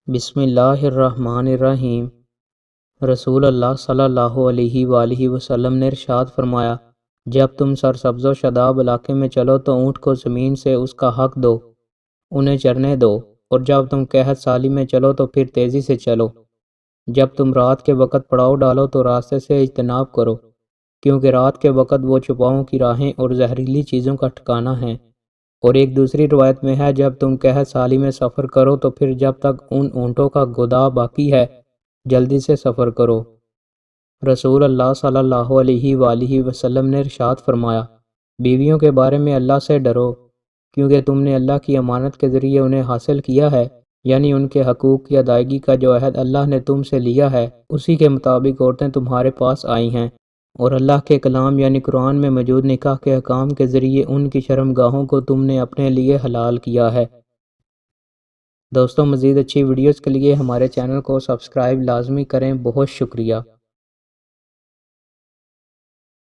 بسم اللہ الرحمن الرحیم۔ رسول اللہ صلی اللہ علیہ وآلہ وسلم نے ارشاد فرمایا، جب تم سرسبز و شاداب علاقے میں چلو تو اونٹ کو زمین سے اس کا حق دو، انہیں چرنے دو، اور جب تم قحط سالی میں چلو تو پھر تیزی سے چلو۔ جب تم رات کے وقت پڑاؤ ڈالو تو راستے سے اجتناب کرو، کیونکہ رات کے وقت وہ چھپاؤں کی راہیں اور زہریلی چیزوں کا ٹھکانہ ہے۔ اور ایک دوسری روایت میں ہے، جب تم قحط سالی میں سفر کرو تو پھر جب تک ان اونٹوں کا گدا باقی ہے جلدی سے سفر کرو۔ رسول اللہ صلی اللہ علیہ وآلہ وسلم نے ارشاد فرمایا، بیویوں کے بارے میں اللہ سے ڈرو، کیونکہ تم نے اللہ کی امانت کے ذریعے انہیں حاصل کیا ہے، یعنی ان کے حقوق کی ادائیگی کا جو عہد اللہ نے تم سے لیا ہے اسی کے مطابق عورتیں تمہارے پاس آئی ہیں، اور اللہ کے کلام یعنی قرآن میں موجود نکاح کے احکام کے ذریعے ان کی شرمگاہوں کو تم نے اپنے لیے حلال کیا ہے۔ دوستوں، مزید اچھی ویڈیوز کے لیے ہمارے چینل کو سبسکرائب لازمی کریں۔ بہت شکریہ۔